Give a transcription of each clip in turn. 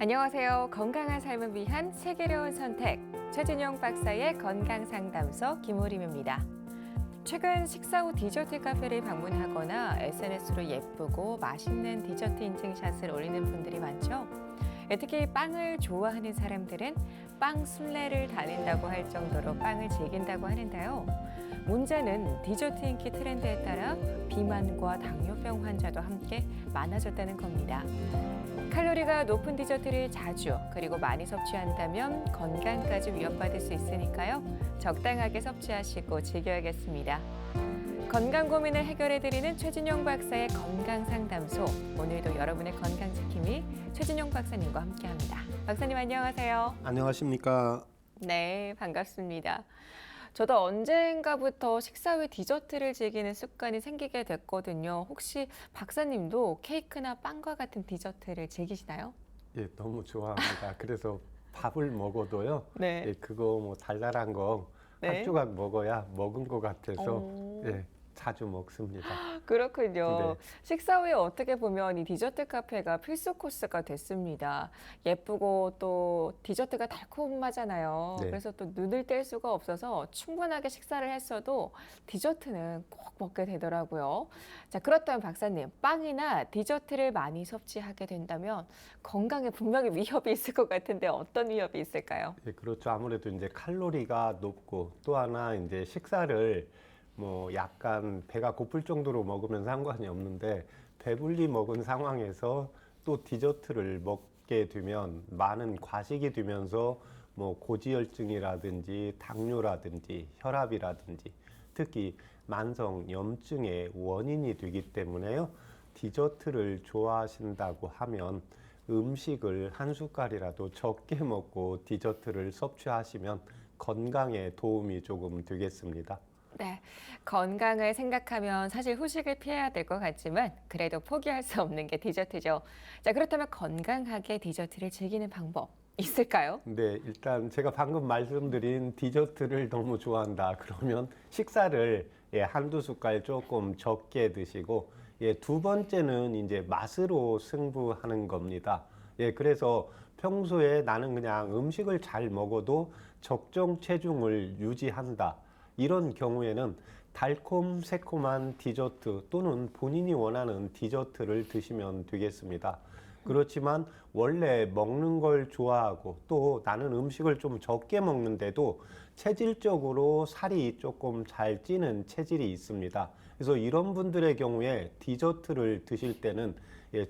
안녕하세요. 건강한 삶을 위한 슬기로운 선택, 최진용 박사의 건강상담소 김우림입니다. 최근 식사 후 디저트 카페를 방문하거나 SNS로 예쁘고 맛있는 디저트 인증샷을 올리는 분들이 많죠. 특히 빵을 좋아하는 사람들은 빵 순례를 다닌다고 할 정도로 빵을 즐긴다고 하는데요. 문제는 디저트 인기 트렌드에 따라 비만과 당뇨병 환자도 함께 많아졌다는 겁니다. 칼로리가 높은 디저트를 자주 그리고 많이 섭취한다면 건강까지 위협받을 수 있으니까요. 적당하게 섭취하시고 즐겨야겠습니다. 건강 고민을 해결해드리는 최진용 박사의 건강상담소. 오늘도 여러분의 건강 지킴이 최진용 박사님과 함께합니다. 박사님 안녕하세요. 안녕하십니까? 네, 반갑습니다. 저도 언젠가부터 식사 후 디저트를 즐기는 습관이 생기게 됐거든요. 혹시 박사님도 케이크나 빵과 같은 디저트를 즐기시나요? 예, 너무 좋아합니다. 그래서 밥을 먹어도요. 네. 예, 그거 뭐 달달한 거 한 네. 조각 먹어야 먹은 것 같아서 오. 예, 자주 먹습니다. 그렇군요. 네. 식사 후에 어떻게 보면 이 디저트 카페가 필수 코스가 됐습니다. 예쁘고 또 디저트가 달콤하잖아요. 네. 그래서 또 눈을 뗄 수가 없어서 충분하게 식사를 했어도 디저트는 꼭 먹게 되더라고요. 자, 그렇다면 박사님, 빵이나 디저트를 많이 섭취하게 된다면 건강에 분명히 위협이 있을 것 같은데 어떤 위협이 있을까요? 예, 그렇죠. 아무래도 이제 칼로리가 높고 또 하나 이제 식사를 뭐 약간 배가 고플 정도로 먹으면 상관이 없는데 배불리 먹은 상황에서 또 디저트를 먹게 되면 많은 과식이 되면서 뭐 고지혈증이라든지 당뇨라든지 혈압이라든지 특히 만성 염증의 원인이 되기 때문에요. 디저트를 좋아하신다고 하면 음식을 한 숟갈이라도 적게 먹고 디저트를 섭취하시면 건강에 도움이 조금 되겠습니다. 네, 건강을 생각하면 사실 후식을 피해야 될 것 같지만 그래도 포기할 수 없는 게 디저트죠. 자, 그렇다면 건강하게 디저트를 즐기는 방법 있을까요? 네, 일단 제가 방금 말씀드린 디저트를 너무 좋아한다. 그러면 식사를 한두 숟갈 조금 적게 드시고 두 번째는 이제 맛으로 승부하는 겁니다. 그래서 평소에 나는 그냥 음식을 잘 먹어도 적정 체중을 유지한다. 이런 경우에는 달콤 새콤한 디저트 또는 본인이 원하는 디저트를 드시면 되겠습니다. 그렇지만 원래 먹는 걸 좋아하고 또 나는 음식을 좀 적게 먹는데도 체질적으로 살이 조금 잘 찌는 체질이 있습니다. 그래서 이런 분들의 경우에 디저트를 드실 때는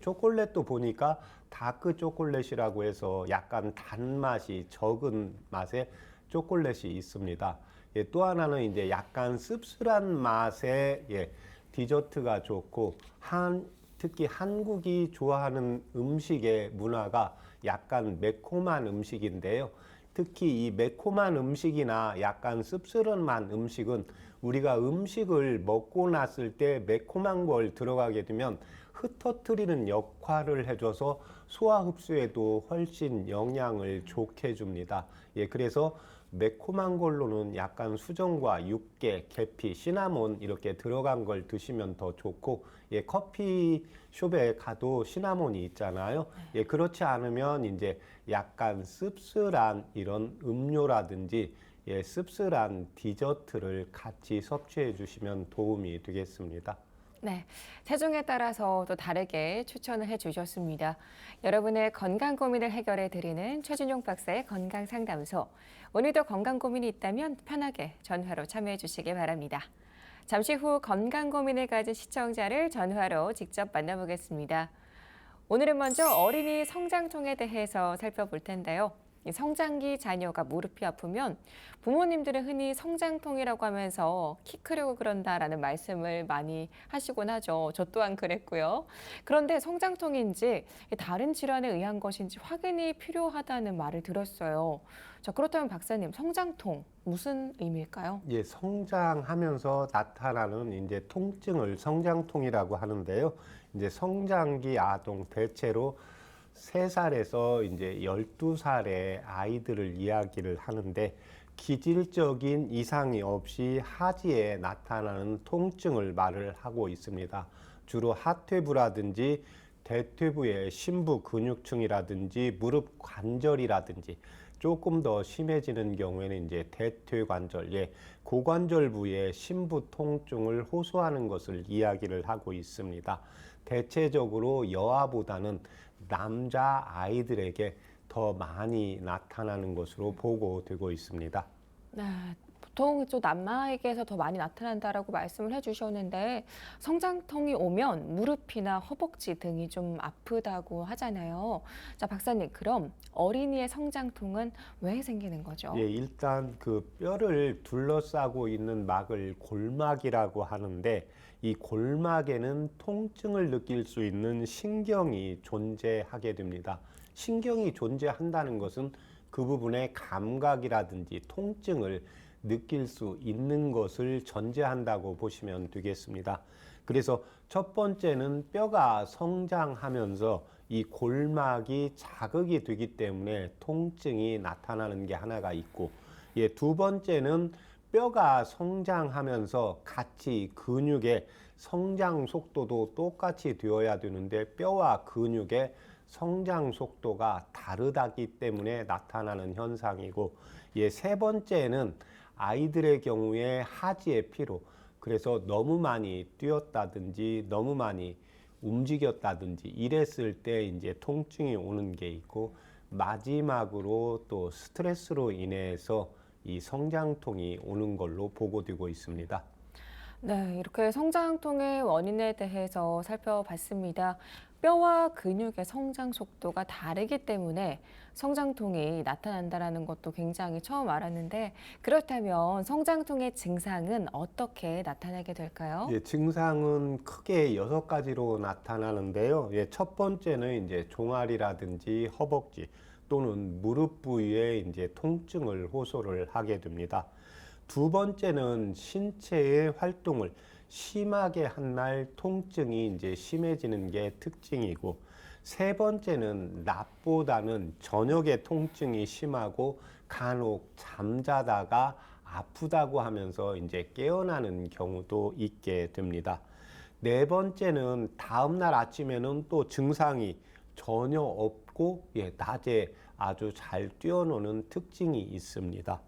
초콜릿도 보니까 다크 초콜릿이라고 해서 약간 단맛이 적은 맛의 초콜릿이 있습니다. 또 하나는 이제 약간 씁쓸한 맛의 디저트가 좋고 특히 한국이 좋아하는 음식의 문화가 약간 매콤한 음식인데요. 특히 이 매콤한 음식이나 약간 씁쓸한 음식은 우리가 음식을 먹고 났을 때 매콤한 걸 들어가게 되면 흩어뜨리는 역할을 해줘서 소화 흡수에도 훨씬 영향을 좋게 줍니다. 그래서 매콤한 걸로는 약간 수정과 육개, 계피, 시나몬 이렇게 들어간 걸 드시면 더 좋고 커피숍에 가도 시나몬이 있잖아요. 그렇지 않으면 이제 약간 씁쓸한 이런 음료라든지 씁쓸한 디저트를 같이 섭취해 주시면 도움이 되겠습니다. 네, 체중에 따라서 또 다르게 추천을 해주셨습니다. 여러분의 건강 고민을 해결해 드리는 최진용 박사의 건강 상담소. 오늘도 건강 고민이 있다면 편하게 전화로 참여해 주시기 바랍니다. 잠시 후 건강 고민을 가진 시청자를 전화로 직접 만나보겠습니다. 오늘은 먼저 어린이 성장통에 대해서 살펴볼 텐데요. 성장기 자녀가 무릎이 아프면 부모님들은 흔히 성장통이라고 하면서 키 크려고 그런다라는 말씀을 많이 하시곤 하죠. 저 또한 그랬고요. 그런데 성장통인지 다른 질환에 의한 것인지 확인이 필요하다는 말을 들었어요. 자, 그렇다면 박사님, 성장통 무슨 의미일까요? 성장하면서 나타나는 이제 통증을 성장통이라고 하는데요. 이제 성장기 아동 대체로 3살에서 이제 12살의 아이들을 이야기를 하는데 기질적인 이상이 없이 하지에 나타나는 통증을 말을 하고 있습니다. 주로 하퇴부라든지 대퇴부의 심부 근육층이라든지 무릎 관절이라든지 조금 더 심해지는 경우에는 이제 대퇴관절, 고관절 부의 심부 통증을 호소하는 것을 이야기를 하고 있습니다. 대체적으로 여아보다는 남자 아이들에게 더 많이 나타나는 것으로 보고되고 있습니다. 네, 보통 좀 남아에게서 더 많이 나타난다라고 말씀을 해주셨는데 성장통이 오면 무릎이나 허벅지 등이 좀 아프다고 하잖아요. 자, 박사님, 그럼 어린이의 성장통은 왜 생기는 거죠? 일단 그 뼈를 둘러싸고 있는 막을 골막이라고 하는데 이 골막에는 통증을 느낄 수 있는 신경이 존재하게 됩니다. 신경이 존재한다는 것은 그 부분의 감각이라든지 통증을 느낄 수 있는 것을 전제한다고 보시면 되겠습니다. 그래서 첫 번째는 뼈가 성장하면서 이 골막이 자극이 되기 때문에 통증이 나타나는 게 하나가 있고, 두 번째는 뼈가 성장하면서 같이 근육의 성장 속도도 똑같이 되어야 되는데 뼈와 근육의 성장 속도가 다르다기 때문에 나타나는 현상이고, 세 번째는 아이들의 경우에 하지의 피로, 그래서 너무 많이 뛰었다든지 너무 많이 움직였다든지 이랬을 때 이제 통증이 오는 게 있고, 마지막으로 또 스트레스로 인해서 이 성장통이 오는 걸로 보고되고 있습니다. 네, 이렇게 성장통의 원인에 대해서 살펴봤습니다. 뼈와 근육의 성장 속도가 다르기 때문에 성장통이 나타난다는 것도 굉장히 처음 알았는데, 그렇다면 성장통의 증상은 어떻게 나타나게 될까요? 증상은 크게 6가지로 나타나는데요. 첫 번째는 이제 종아리라든지 허벅지 또는 무릎 부위에 이제 통증을 호소를 하게 됩니다. 두 번째는 신체의 활동을 심하게 한 날 통증이 이제 심해지는 게 특징이고, 세 번째는 낮보다는 저녁에 통증이 심하고 간혹 잠자다가 아프다고 하면서 이제 깨어나는 경우도 있게 됩니다. 네 번째는 다음날 아침에는 또 증상이 전혀 없고 낮에 아주 잘 뛰어노는 특징이 있습니다.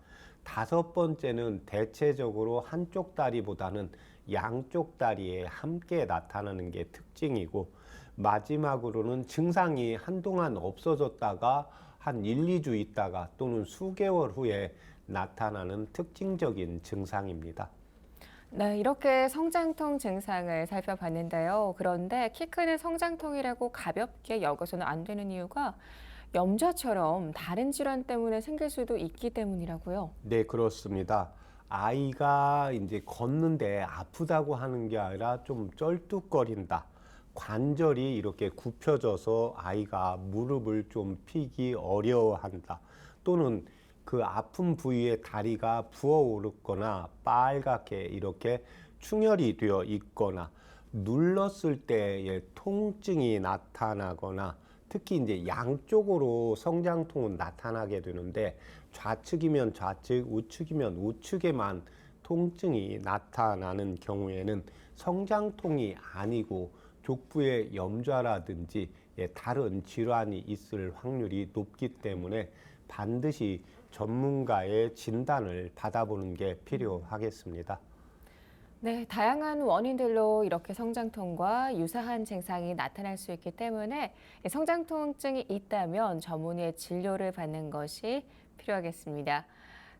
다섯 번째는 대체적으로 한쪽 다리보다는 양쪽 다리에 함께 나타나는 게 특징이고, 마지막으로는 증상이 한동안 없어졌다가 한 1, 2주 있다가 또는 수개월 후에 나타나는 특징적인 증상입니다. 네, 이렇게 성장통 증상을 살펴봤는데요. 그런데 키 크는 성장통이라고 가볍게 여겨서는 안 되는 이유가 염좌처럼 다른 질환 때문에 생길 수도 있기 때문이라고요. 네, 그렇습니다. 아이가 이제 걷는데 아프다고 하는 게 아니라 좀 쩔뚝거린다. 관절이 이렇게 굽혀져서 아이가 무릎을 좀 펴기 어려워한다. 또는 그 아픈 부위에 다리가 부어오르거나 빨갛게 이렇게 충혈이 되어 있거나 눌렀을 때의 통증이 나타나거나, 특히 이제 양쪽으로 성장통은 나타나게 되는데 좌측이면 좌측, 우측이면 우측에만 통증이 나타나는 경우에는 성장통이 아니고 족부의 염좌라든지 다른 질환이 있을 확률이 높기 때문에 반드시 전문가의 진단을 받아보는 게 필요하겠습니다. 네, 다양한 원인들로 이렇게 성장통과 유사한 증상이 나타날 수 있기 때문에 성장통증이 있다면 전문의의 진료를 받는 것이 필요하겠습니다.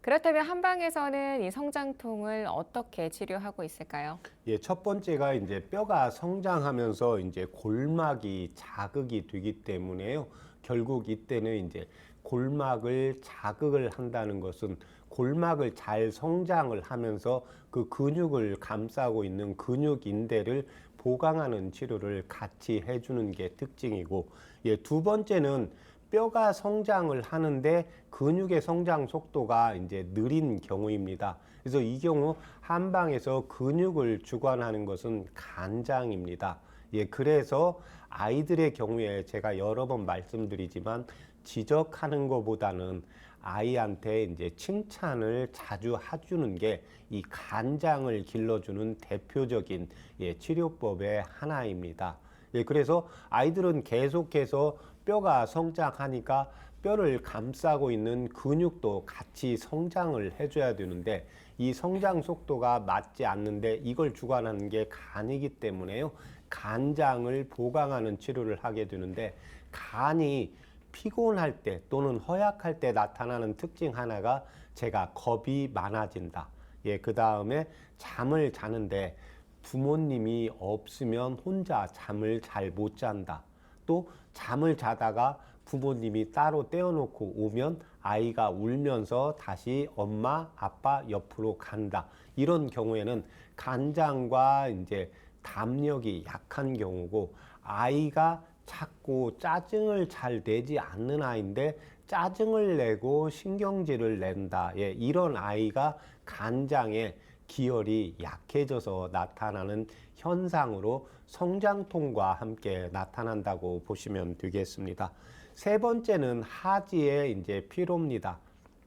그렇다면 한방에서는 이 성장통을 어떻게 치료하고 있을까요? 첫 번째가 이제 뼈가 성장하면서 이제 골막이 자극이 되기 때문에요. 결국 이때는 이제 골막을 자극을 한다는 것은 골막을 잘 성장을 하면서 그 근육을 감싸고 있는 근육인대를 보강하는 치료를 같이 해주는 게 특징이고, 두 번째는 뼈가 성장을 하는데 근육의 성장 속도가 이제 느린 경우입니다. 그래서 이 경우 한방에서 근육을 주관하는 것은 간장입니다. 그래서 아이들의 경우에 제가 여러 번 말씀드리지만 지적하는 것보다는 아이한테 이제 칭찬을 자주 해주는 게 이 간장을 길러주는 대표적인 치료법의 하나입니다. 예, 그래서 아이들은 계속해서 뼈가 성장하니까 뼈를 감싸고 있는 근육도 같이 성장을 해줘야 되는데 이 성장 속도가 맞지 않는데 이걸 주관하는 게 간이기 때문에요. 간장을 보강하는 치료를 하게 되는데 간이 피곤할 때 또는 허약할 때 나타나는 특징 하나가 제가 겁이 많아진다. 예, 그 다음에 잠을 자는데 부모님이 없으면 혼자 잠을 잘 못 잔다. 또 잠을 자다가 부모님이 따로 떼어놓고 오면 아이가 울면서 다시 엄마, 아빠 옆으로 간다. 이런 경우에는 간장과 이제 담력이 약한 경우고 아이가 자꾸 짜증을 잘 내지 않는 아이인데 짜증을 내고 신경질을 낸다. 예, 이런 아이가 간장의 기혈이 약해져서 나타나는 현상으로 성장통과 함께 나타난다고 보시면 되겠습니다. 세 번째는 하지의 이제 피로입니다.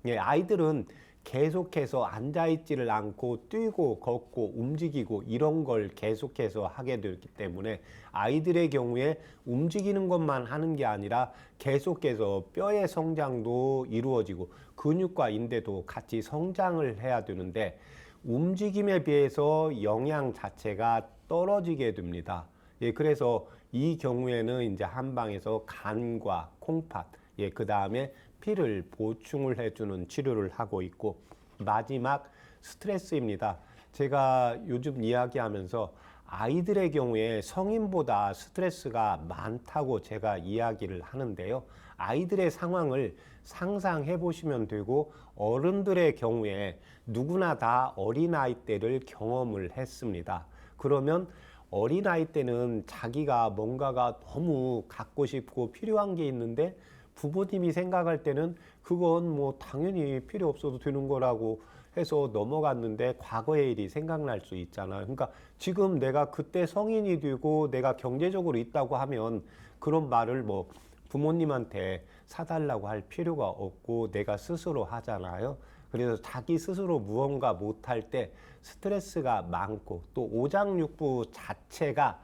예, 아이들은 계속해서 앉아있지를 않고 뛰고 걷고 움직이고 이런 걸 계속해서 하게 되기 때문에 아이들의 경우에 움직이는 것만 하는 게 아니라 계속해서 뼈의 성장도 이루어지고 근육과 인대도 같이 성장을 해야 되는데 움직임에 비해서 영양 자체가 떨어지게 됩니다. 예, 그래서 이 경우에는 이제 한방에서 간과 콩팥, 예, 그 다음에 피를 보충을 해주는 치료를 하고 있고 마지막 스트레스입니다. 제가 요즘 이야기하면서 아이들의 경우에 성인보다 스트레스가 많다고 제가 이야기를 하는데요. 아이들의 상황을 상상해 보시면 되고 어른들의 경우에 누구나 다 어린아이 때를 경험을 했습니다. 그러면 어린아이 때는 자기가 뭔가가 너무 갖고 싶고 필요한 게 있는데 부모님이 생각할 때는 그건 뭐 당연히 필요 없어도 되는 거라고 해서 넘어갔는데 과거의 일이 생각날 수 있잖아요. 그러니까 지금 내가 그때 성인이 되고 내가 경제적으로 있다고 하면 그런 말을 뭐 부모님한테 사달라고 할 필요가 없고 내가 스스로 하잖아요. 그래서 자기 스스로 무언가 못할 때 스트레스가 많고 또 오장육부 자체가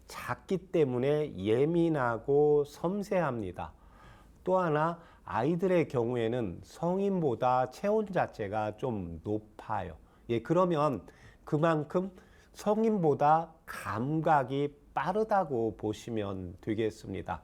작기 때문에 예민하고 섬세합니다. 또 하나 아이들의 경우에는 성인보다 체온 자체가 좀 높아요. 예, 그러면 그만큼 성인보다 감각이 빠르다고 보시면 되겠습니다.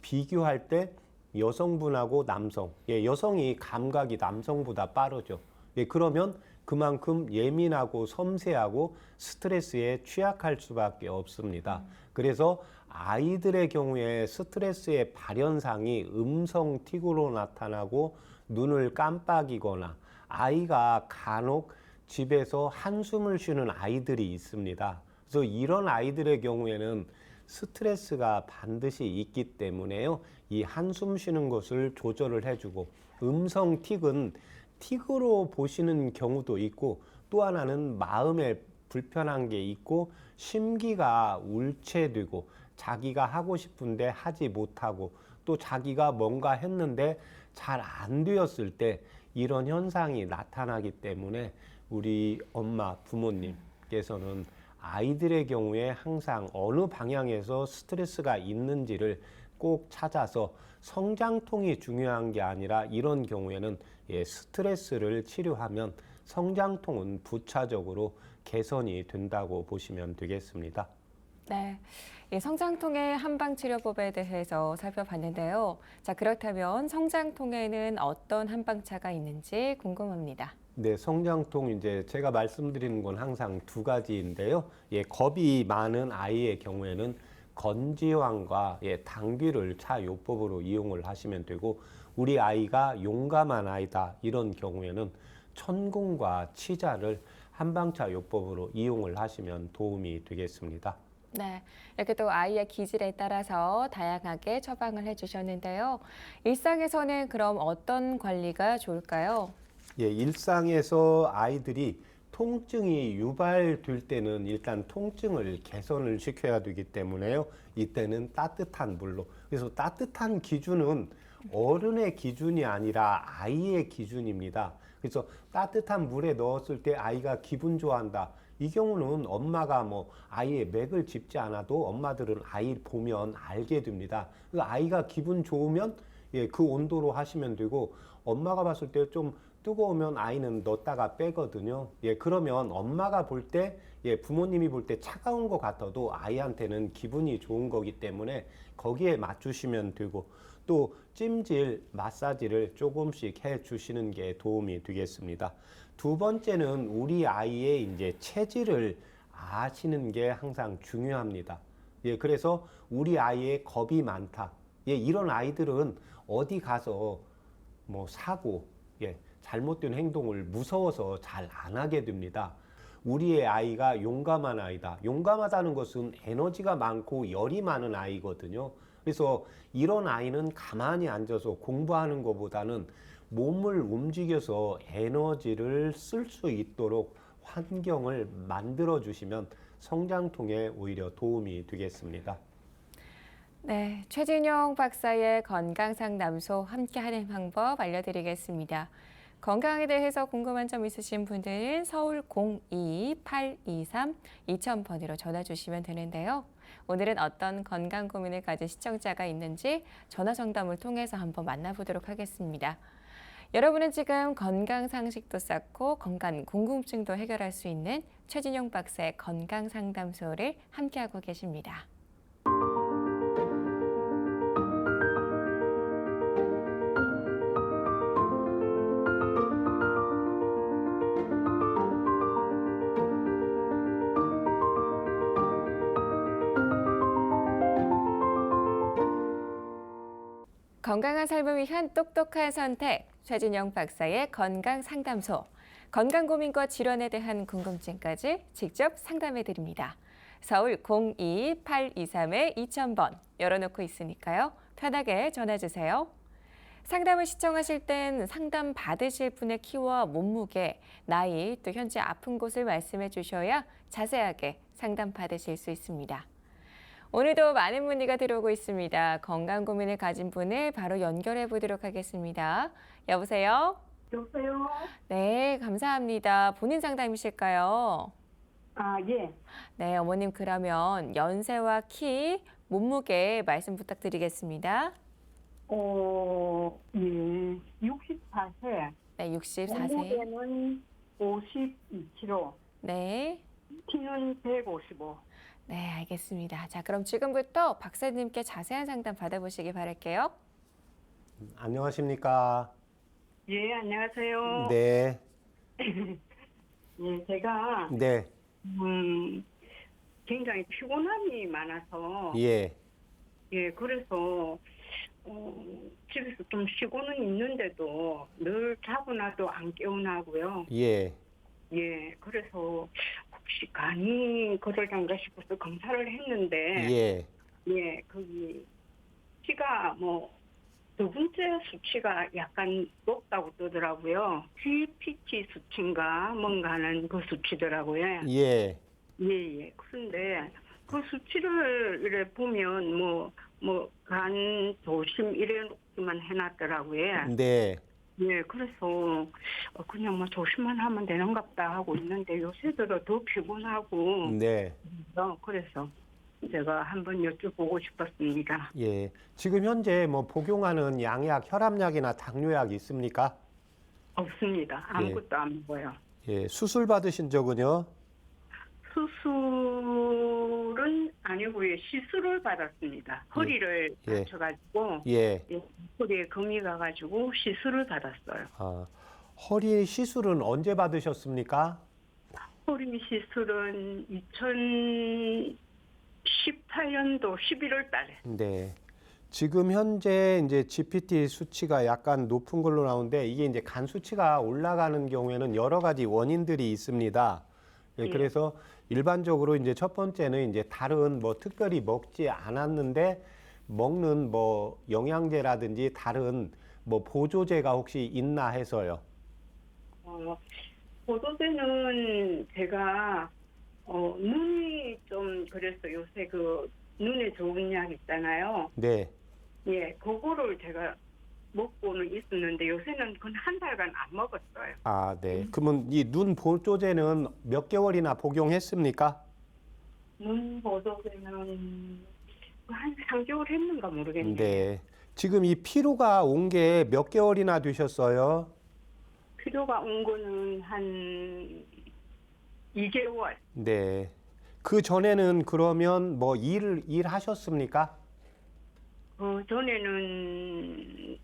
비교할 때 여성분하고 남성, 예, 여성이 감각이 남성보다 빠르죠. 예, 그러면 그만큼 예민하고 섬세하고 스트레스에 취약할 수밖에 없습니다. 그래서 아이들의 경우에 스트레스의 발현상이 음성 틱으로 나타나고 눈을 깜빡이거나 아이가 간혹 집에서 한숨을 쉬는 아이들이 있습니다. 그래서 이런 아이들의 경우에는 스트레스가 반드시 있기 때문에요. 이 한숨 쉬는 것을 조절을 해주고 음성 틱은 틱으로 보시는 경우도 있고 또 하나는 마음에 불편한 게 있고 심기가 울체되고 자기가 하고 싶은데 하지 못하고 또 자기가 뭔가 했는데 잘 안 되었을 때 이런 현상이 나타나기 때문에 우리 엄마 부모님께서는 아이들의 경우에 항상 어느 방향에서 스트레스가 있는지를 꼭 찾아서 성장통이 중요한 게 아니라 이런 경우에는 스트레스를 치료하면 성장통은 부차적으로 개선이 된다고 보시면 되겠습니다. 네, 이 성장통의 한방치료법에 대해서 살펴봤는데요. 자, 그렇다면 성장통에는 어떤 한방차가 있는지 궁금합니다. 네, 성장통 이제 제가 말씀드리는 건 항상 두 가지인데요. 예, 겁이 많은 아이의 경우에는 건지황과 당귀를 차요법으로 이용을 하시면 되고 우리 아이가 용감한 아이다 이런 경우에는 천궁과 치자를 한방차 요법으로 이용을 하시면 도움이 되겠습니다. 네, 이렇게 또 아이의 기질에 따라서 다양하게 처방을 해주셨는데요. 일상에서는 그럼 어떤 관리가 좋을까요? 예, 일상에서 아이들이 통증이 유발될 때는 일단 통증을 개선을 시켜야 되기 때문에요. 이때는 따뜻한 물로. 그래서 따뜻한 기준은 어른의 기준이 아니라 아이의 기준입니다. 그래서 따뜻한 물에 넣었을 때 아이가 기분 좋아한다. 이 경우는 엄마가 뭐 아이의 맥을 짚지 않아도 엄마들은 아이 보면 알게 됩니다. 그 아이가 기분 좋으면 예, 그 온도로 하시면 되고 엄마가 봤을 때 좀 뜨거우면 아이는 넣었다가 빼거든요. 예, 그러면 엄마가 볼 때, 예, 부모님이 볼 때 차가운 것 같아도 아이한테는 기분이 좋은 거기 때문에 거기에 맞추시면 되고 또 찜질, 마사지를 조금씩 해 주시는 게 도움이 되겠습니다. 두 번째는 우리 아이의 이제 체질을 아시는 게 항상 중요합니다. 예, 그래서 우리 아이의 겁이 많다. 예, 이런 아이들은 어디 가서 뭐 사고, 예, 잘못된 행동을 무서워서 잘 안 하게 됩니다. 우리의 아이가 용감한 아이다. 용감하다는 것은 에너지가 많고 열이 많은 아이거든요. 그래서 이런 아이는 가만히 앉아서 공부하는 것보다는 몸을 움직여서 에너지를 쓸 수 있도록 환경을 만들어 주시면 성장통에 오히려 도움이 되겠습니다. 네, 최진용 박사의 건강상담소 함께하는 방법 알려드리겠습니다. 건강에 대해서 궁금한 점 있으신 분들은 서울 02-823-2000번으로 전화 주시면 되는데요. 오늘은 어떤 건강 고민을 가진 시청자가 있는지 전화 상담을 통해서 한번 만나보도록 하겠습니다. 여러분은 지금 건강 상식도 쌓고 건강 궁금증도 해결할 수 있는 최진용 박사의 건강 상담소를 함께하고 계십니다. 건강한 삶을 위한 똑똑한 선택, 최진영 박사의 건강 상담소. 건강 고민과 질환에 대한 궁금증까지 직접 상담해 드립니다. 서울 02-823-2000번 열어놓고 있으니까요. 편하게 전화 주세요. 상담을 시청하실 땐 상담 받으실 분의 키와 몸무게, 나이, 또 현재 아픈 곳을 말씀해 주셔야 자세하게 상담 받으실 수 있습니다. 오늘도 많은 문의가 들어오고 있습니다. 건강 고민을 가진 분을 바로 연결해 보도록 하겠습니다. 여보세요? 여보세요? 네, 감사합니다. 본인 상담이실까요? 아, 예. 네, 어머님 그러면 연세와 키, 몸무게 말씀 부탁드리겠습니다. 예. 64세. 네, 64세. 몸무게는 52kg. 네. 키는 155. 네, 알겠습니다. 자, 그럼 지금부터 박사님께 자세한 상담 받아보시기 바랄게요. 안녕하십니까? 예, 안녕하세요. 네, 예, 제가 네, 굉장히 피곤함이 많아서 예, 그래서 집에서 좀 쉬고는 있는데도 늘 자고 나도 안 깨어나고요. 예, 그래서 혹시 간이 그러던가 싶어서 검사를 했는데 예, 거기 피가 뭐 두 번째 수치가 약간 높다고 뜨더라고요. GPT 수치인가 뭔가 하는 그 수치더라고요. 예, 그런데 그 수치를 이래 보면 뭐 간 조심 이래놓기만 해놨더라고요. 네. 그래서 그냥 뭐 조심만 하면 되는갑다 하고 있는데 요새 들어 더 피곤하고 네. 그래서 제가 한번 여쭤보고 싶었습니다. 예. 지금 현재 뭐 복용하는 양약, 혈압약이나 당뇨약 있습니까? 없습니다. 아무것도 안 먹어요. 예. 수술 받으신 적은요? 수술은 아니고요. 시술을 받았습니다. 허리를 예. 다쳐가지고 예. 허리에 금이 가가지고 시술을 받았어요. 아, 허리 시술은 언제 받으셨습니까? 허리 시술은 2018년도 11월 달에. 네. 지금 현재 이제 GPT 수치가 약간 높은 걸로 나오는데 이게 이제 간 수치가 올라가는 경우에는 여러 가지 원인들이 있습니다. 예, 그래서 일반적으로 이제 첫 번째는 이제 다른 뭐 특별히 먹지 않았는데 먹는 뭐 영양제라든지 다른 뭐 보조제가 혹시 있나 해서요. 보조제는 제가 눈이 좀 그래서 요새 그 눈에 좋은 약 있잖아요. 네. 그거를 제가 먹고는 있었는데 요새는 그건 한 달간 안 먹었어요. 아, 네. 그러면 이 눈 보조제는 몇 개월이나 복용했습니까? 눈 보조제는 한 3개월 했는가 모르겠네요. 네. 지금 이 피로가 온 게 몇 개월이나 되셨어요? 필요가 온 거는 한 2개월. 네. 그 전에는 그러면 뭐 일하셨습니까? 전에는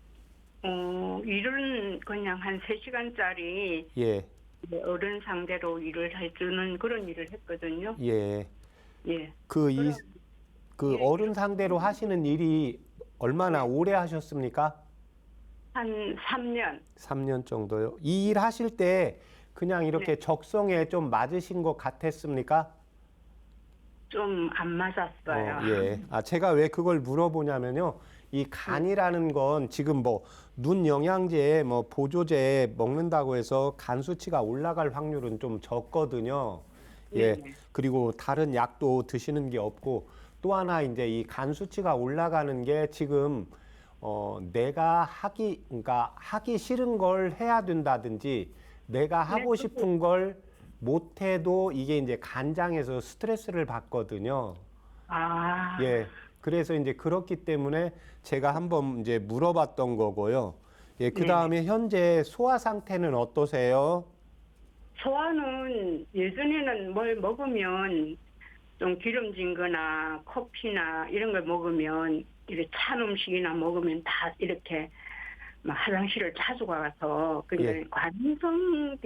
일은 그냥 한 3시간짜리 예, 어른 상대로 일을 해주는 그런 일을 했거든요. 예. 예. 그 예. 어른 상대로 하시는 일이 얼마나 오래 하셨습니까? 한 3년. 3년 정도요. 이 일 하실 때 그냥 이렇게 적성에 좀 맞으신 것 같았습니까? 좀 안 맞았어요. 예. 아, 제가 왜 그걸 물어보냐면요. 이 간이라는 건 지금 뭐 눈 영양제, 뭐 보조제 먹는다고 해서 간 수치가 올라갈 확률은 좀 적거든요. 예. 네. 그리고 다른 약도 드시는 게 없고 또 하나 이제 이 간 수치가 올라가는 게 지금 내가 그러니까 하기 싫은 걸 해야 된다든지 내가 하고 싶은 걸 못해도 이게 이제 간장에서 스트레스를 받거든요. 아, 예. 그래서 이제 그렇기 때문에 제가 한번 이제 물어봤던 거고요. 예. 그 다음에 현재 소화 상태는 어떠세요? 소화는 예전에는 뭘 먹으면 좀 기름진 거나 커피나 이런 걸 먹으면 이렇게 찬 음식이나 먹으면 다 이렇게 막 화장실을 자주 가서 근데 예. 관성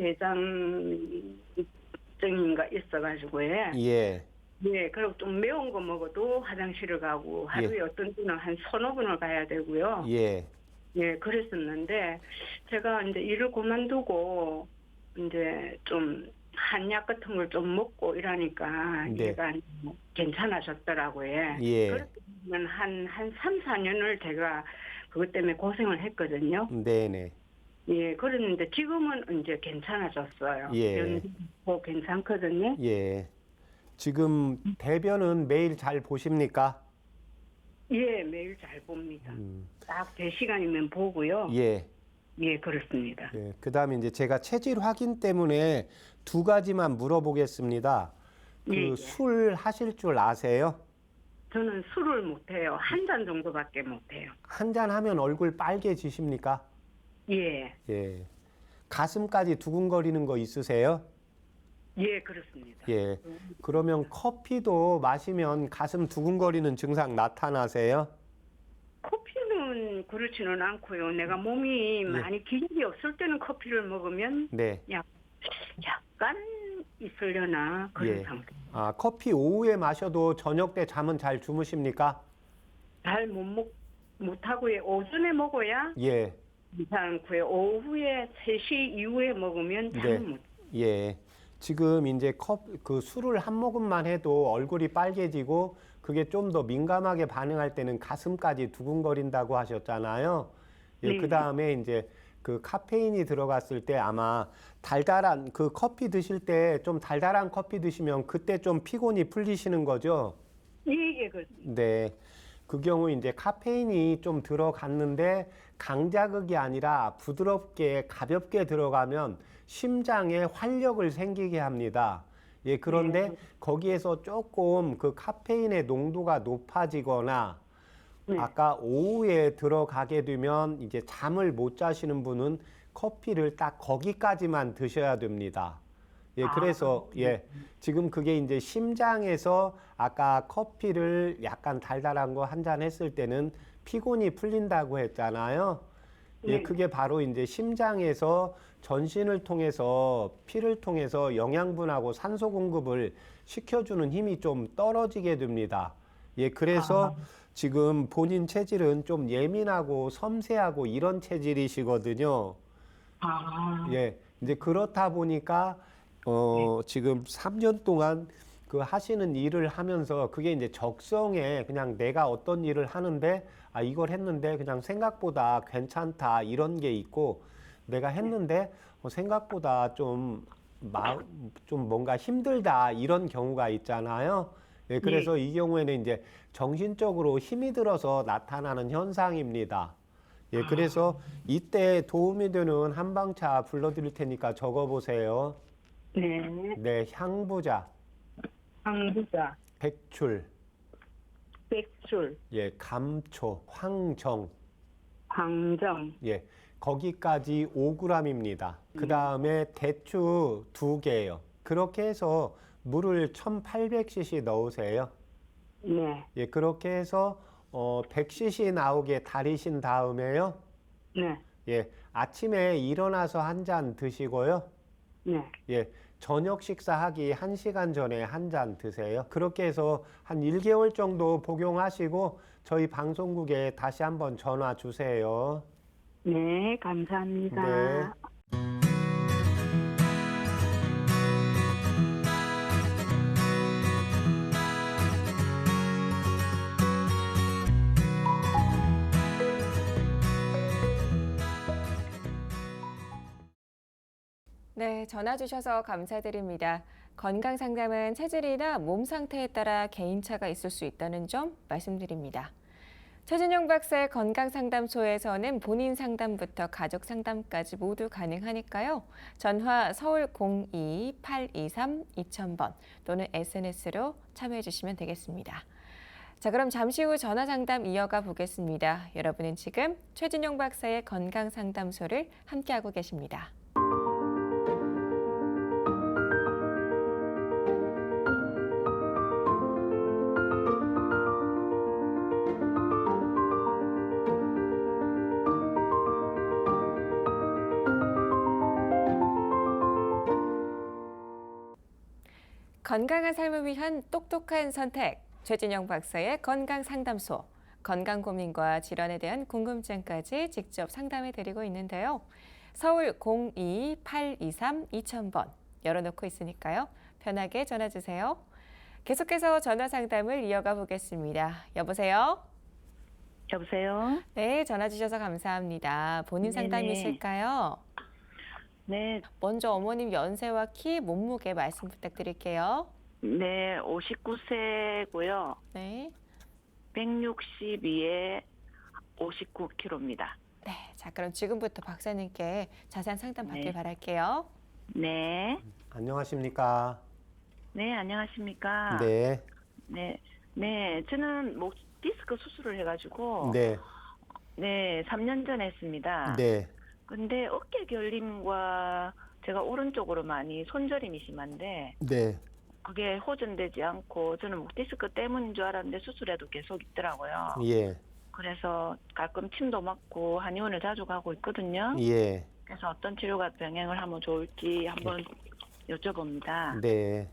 대장증인가 있어가지고요. 예. 예, 그리고 좀 매운 거 먹어도 화장실을 가고 하루에 어떤 때는 한 서너 번을 가야 되고요. 예. 예, 그랬었는데 제가 이제 일을 그만두고 이제 좀 한약 같은 걸 좀 먹고 이러니까 네. 얘가 괜찮아졌더라고요. 예. 그러면 한 3, 4년을 제가 그것 때문에 고생을 했거든요. 네네. 예, 그랬는데 지금은 이제 괜찮아졌어요. 예. 연도 괜찮거든요. 예. 지금 대변은 매일 잘 보십니까? 예, 매일 잘 봅니다. 딱 제 시간이면 보고요. 예. 예, 그렇습니다. 예. 그다음에 이제 제가 체질 확인 때문에 두 가지만 물어보겠습니다. 예, 예. 그 술 하실 줄 아세요? 저는 술을 못해요. 한 잔 정도밖에 못해요. 한 잔 하면 얼굴 빨개지십니까? 예, 예. 가슴까지 두근거리는 거 있으세요? 예, 그렇습니다. 예. 그러면 커피도 마시면 가슴 두근거리는 증상 나타나세요? 커피는 그렇지는 않고요. 내가 몸이 많이 기력이 없을 때는 커피를 먹으면 네. 약간 있으려나 그런 예. 상태. 아, 커피 오후에 마셔도 저녁 때 잠은 잘 주무십니까? 잘 못하고요. 오전에 먹어야 예. 괜찮고요. 오후에 3시 이후에 먹으면 네. 잠을 못. 예. 지금 이제 그 술을 한 모금만 해도 얼굴이 빨개지고 그게 좀 더 민감하게 반응할 때는 가슴까지 두근거린다고 하셨잖아요. 예, 네. 그 다음에 이제 그 카페인이 들어갔을 때 아마 달달한 그 커피 드실 때 좀 달달한 커피 드시면 그때 좀 피곤이 풀리시는 거죠. 예, 예, 그 네. 그 경우 이제 카페인이 좀 들어갔는데 강자극이 아니라 부드럽게 가볍게 들어가면 심장에 활력을 생기게 합니다. 예, 그런데 거기에서 조금 그 카페인의 농도가 높아지거나 네. 아까 오후에 들어가게 되면 이제 잠을 못 자시는 분은 커피를 딱 거기까지만 드셔야 됩니다. 예, 그래서 예, 지금 그게 이제 심장에서 아까 커피를 약간 달달한 거 한 잔 했을 때는 피곤이 풀린다고 했잖아요. 예, 네. 그게 바로 이제 심장에서 전신을 통해서 피를 통해서 영양분하고 산소 공급을 시켜주는 힘이 좀 떨어지게 됩니다. 예, 그래서 지금 본인 체질은 좀 예민하고 섬세하고 이런 체질이시거든요. 예, 이제 그렇다 보니까 지금 3년 동안 그 하시는 일을 하면서 그게 이제 적성에 그냥 내가 어떤 일을 하는데 아 이걸 했는데 그냥 생각보다 괜찮다 이런 게 있고 내가 했는데 생각보다 좀 뭔가 힘들다 이런 경우가 있잖아요. 예, 그래서 이 경우에는 이제 정신적으로 힘이 들어서 나타나는 현상입니다. 예, 그래서 이때 도움이 되는 한방차 불러드릴 테니까 적어보세요. 네. 네, 향부자, 황부자, 백출, 백출, 예, 감초, 황정, 황정, 예, 거기까지 5g입니다. 그 다음에 대추 2개요. 그렇게 해서 물을 1800cc 넣으세요. 네. 예, 그렇게 해서 100cc 나오게 달이신 다음에요. 네. 예, 아침에 일어나서 한 잔 드시고요. 네. 예, 저녁 식사하기 1시간 전에 한 잔 드세요. 그렇게 해서 한 1개월 정도 복용하시고 저희 방송국에 다시 한번 전화 주세요. 네, 감사합니다. 네. 네, 전화 주셔서 감사드립니다. 건강 상담은 체질이나 몸 상태에 따라 개인차가 있을 수 있다는 점 말씀드립니다. 최진용 박사의 건강상담소에서는 본인 상담부터 가족 상담까지 모두 가능하니까요. 전화 서울 02-823-2000번 또는 SNS로 참여해 주시면 되겠습니다. 자, 그럼 잠시 후 전화 상담 이어가 보겠습니다. 여러분은 지금 최진용 박사의 건강상담소를 함께하고 계십니다. 건강한 삶을 위한 똑똑한 선택, 최진영 박사의 건강상담소. 건강 고민과 질환에 대한 궁금증까지 직접 상담해 드리고 있는데요. 서울 02-823-2000번 열어놓고 있으니까요. 편하게 전화 주세요. 계속해서 전화 상담을 이어가 보겠습니다. 여보세요? 여보세요? 네, 전화 주셔서 감사합니다. 본인 네네. 상담이실까요? 네, 먼저 어머님 연세와 키, 몸무게 말씀 부탁드릴게요. 네, 59세고요. 네. 162에 59kg입니다. 네, 자 그럼 지금부터 박사님께 자세한 상담 받길 네. 바랄게요. 네, 안녕하십니까? 네, 안녕하십니까? 네. 네, 네, 저는 목 디스크 수술을 해가지고, 네. 네, 3년 전에 했습니다. 네. 근데 어깨 결림과 제가 오른쪽으로 많이 손저림이 심한데, 네. 그게 호전되지 않고, 저는 목 디스크 때문인 줄 알았는데 수술해도 계속 있더라고요. 예. 그래서 가끔 침도 맞고 한의원을 자주 가고 있거든요. 예. 그래서 어떤 치료가 병행을 하면 좋을지 한번 여쭤봅니다. 네.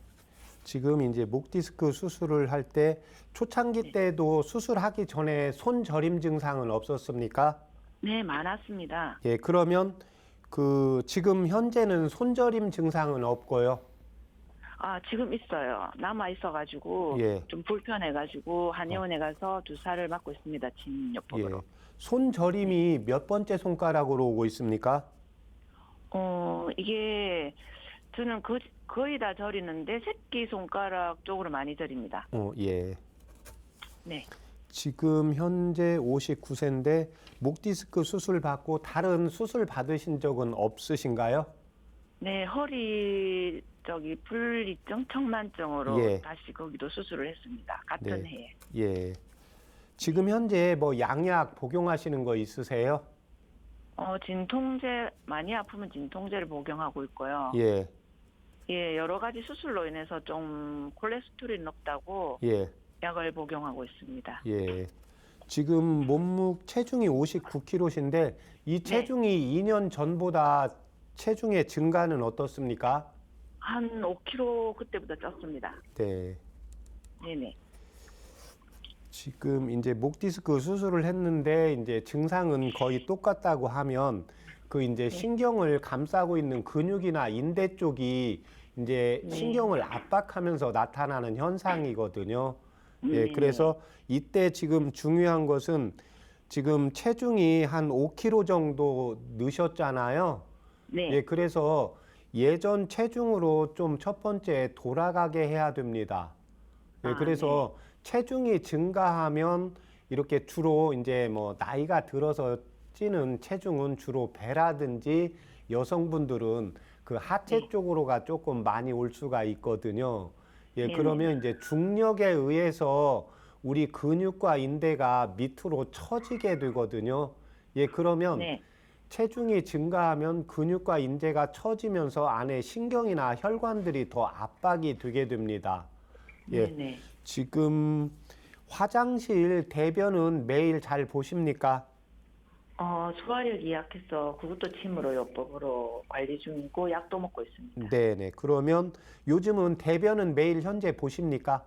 지금 이제 목 디스크 수술을 할 때 초창기 때도 수술하기 전에 손 저림 증상은 없었습니까? 네, 많았습니다. 예, 그러면 지금 현재는 손 저림 증상은 없고요. 아, 지금 있어요. 남아 있어가지고 예. 좀 불편해가지고 한의원에 가서 주사를 맞고 있습니다. 예. 진료법으로. 손 저림이 몇 번째 손가락으로 오고 있습니까? 이게 저는 거의 다 저리는데 새끼 손가락 쪽으로 많이 저립니다. 예. 네. 지금 현재 59세인데 목 디스크 수술 받고 다른 수술 받으신 적은 없으신가요? 네, 허리 분리증, 청만증으로 예. 다시 거기도 수술을 했습니다. 같은 네. 해에. 예. 지금 현재 뭐 양약 복용하시는 거 있으세요? 진통제 많이 아프면 진통제를 복용하고 있고요. 예. 예, 여러 가지 수술로 인해서 좀 콜레스테롤이 높다고 예. 약을 복용하고 있습니다. 예. 지금 체중이 59kg신데 이 체중이 2년 전보다 체중의 증가는 어떻습니까? 한 5kg 그때보다 쪘습니다. 네. 네네. 지금 이제 목 디스크 수술을 했는데 이제 증상은 거의 똑같다고 하면 이제 신경을 감싸고 있는 근육이나 인대 쪽이 이제 신경을 압박하면서 나타나는 현상이거든요. 예, 그래서 이때 지금 중요한 것은 지금 체중이 한 5kg 정도 느셨잖아요. 네. 예, 그래서 예전 체중으로 좀 첫 번째 돌아가게 해야 됩니다. 예, 그래서 체중이 증가하면 이렇게 주로 이제 뭐 나이가 들어서 찌는 체중은 주로 배라든지 여성분들은 그 하체 쪽으로가 조금 많이 올 수가 있거든요. 예, 네네. 그러면 이제 중력에 의해서 우리 근육과 인대가 밑으로 처지게 되거든요. 예, 그러면 네. 체중이 증가하면 근육과 인대가 처지면서 안에 신경이나 혈관들이 더 압박이 되게 됩니다. 예, 네네. 지금 화장실 대변은 매일 잘 보십니까? 소화력이 약해서 그것도 침으로 요법으로 관리 중이고 약도 먹고 있습니다. 네네. 그러면 요즘은 대변은 매일 현재 보십니까?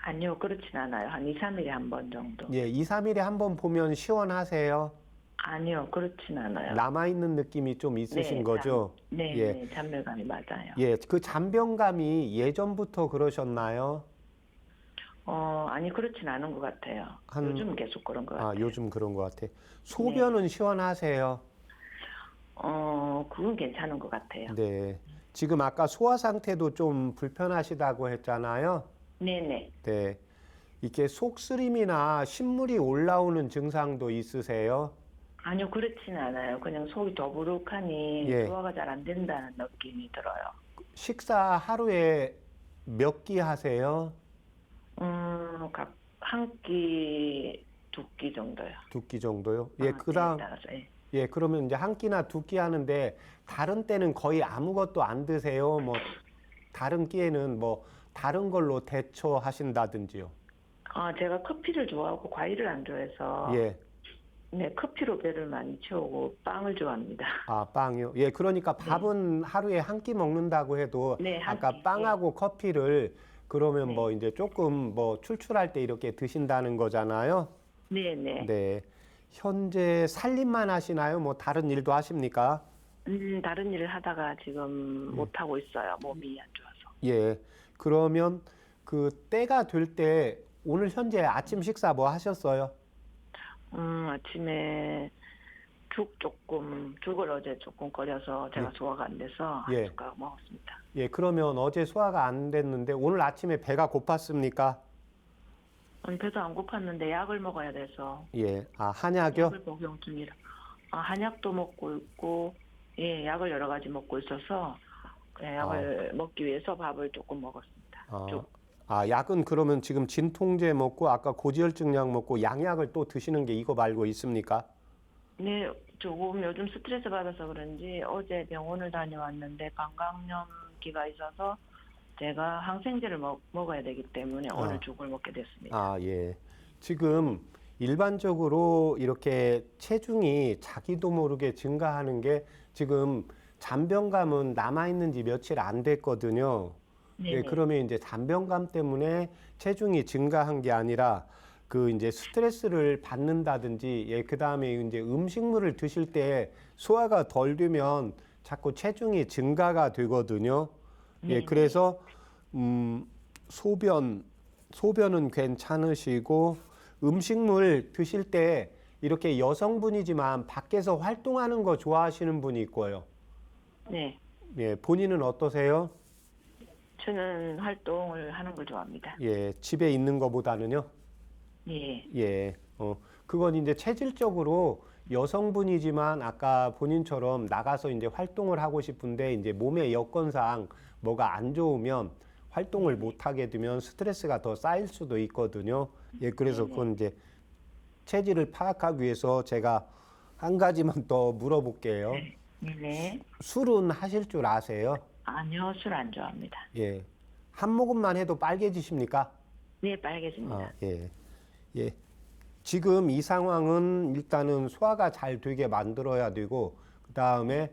아니요, 그렇진 않아요. 한 2, 3일에 한 번 정도. 예, 2, 3일에 한 번 보면 시원하세요? 아니요, 그렇진 않아요. 남아있는 느낌이 좀 있으신 네, 거죠? 네, 예. 네, 잔멸감이 맞아요. 예, 그 잔변감이 예전부터 그러셨나요? 아니, 그렇진 않은 것 같아요. 요즘 계속 그런 것 같아요. 요즘 그런 것 같아. 소변은 시원하세요? 그건 괜찮은 것 같아요. 네. 지금 아까 소화 상태도 좀 불편하시다고 했잖아요. 네네. 네. 이렇게 속쓰림이나 신물이 올라오는 증상도 있으세요? 아니요, 그렇진 않아요. 그냥 속이 더부룩하니 예. 소화가 잘 안 된다는 느낌이 들어요. 식사 하루에 몇 끼 하세요? 각 한 끼, 2끼 정도요. 2끼 정도요? 예, 네, 그다음 따라서, 예. 예, 그러면 이제 한 끼나 2끼 하는데 다른 때는 거의 아무것도 안 드세요? 뭐 다른 끼에는 뭐 다른 걸로 대처하신다든지요? 제가 커피를 좋아하고 과일을 안 좋아해서 예. 네, 커피로 배를 많이 채우고 빵을 좋아합니다. 아, 빵이요? 예, 그러니까 밥은 하루에 한 끼 먹는다고 해도 네, 한 아까 끼. 빵하고 커피를 그러면 네. 뭐 이제 조금 뭐 출출할 때 이렇게 드신다는 거잖아요. 네, 네. 네. 현재 살림만 하시나요? 뭐 다른 일도 하십니까? 다른 일을 하다가 지금 못 하고 있어요. 몸이 안 좋아서. 예. 그러면 그 때가 될 때 오늘 현재 아침 식사 뭐 하셨어요? 아침에 죽을 어제 조금 끓여서 제가 예. 소화가 안 돼서 예. 한 숟가락 먹었습니다. 예, 그러면 어제 소화가 안 됐는데 오늘 아침에 배가 고팠습니까? 배도 안 고팠는데 약을 먹어야 돼서 예. 아, 한약이요? 약을 복용 중이라. 한약도 먹고 있고, 예, 약을 여러 가지 먹고 있어서 약을 먹기 위해서 밥을 조금 먹었습니다. 쭉. 약은 그러면 지금 진통제 먹고 아까 고지혈증 약 먹고 양약을 또 드시는 게 이거 말고 있습니까? 네, 조금 요즘 스트레스 받아서 그런지 어제 병원을 다녀왔는데 방광염기가 있어서 제가 항생제를 먹어야 되기 때문에 오늘 죽을 먹게 됐습니다. 아, 예. 지금 일반적으로 이렇게 체중이 자기도 모르게 증가하는 게 지금 잔변감은 남아있는지 며칠 안 됐거든요. 예, 네네. 그러면 이제 잔변감 때문에 체중이 증가한 게 아니라 그 이제 스트레스를 받는다든지, 예, 그 다음에 이제 음식물을 드실 때 소화가 덜 되면 자꾸 체중이 증가가 되거든요. 예, 네네. 그래서 소변은 괜찮으시고 음식물 드실 때 이렇게 여성분이지만 밖에서 활동하는 거 좋아하시는 분이 있고요. 네, 예, 본인은 어떠세요? 저는 활동을 하는 걸 좋아합니다. 예, 집에 있는 거보다는요. 예, 예, 그건 이제 체질적으로 여성분이지만 아까 본인처럼 나가서 이제 활동을 하고 싶은데 이제 몸의 여건상 뭐가 안 좋으면 활동을 못 하게 되면 스트레스가 더 쌓일 수도 있거든요. 예, 그래서 그건 이제 체질을 파악하기 위해서 제가 한 가지만 더 물어볼게요. 네. 술은 하실 줄 아세요? 아니요, 술 안 좋아합니다. 예, 한 모금만 해도 빨개지십니까? 네, 빨개집니다. 아, 예. 예. 지금 이 상황은 일단은 소화가 잘 되게 만들어야 되고, 그 다음에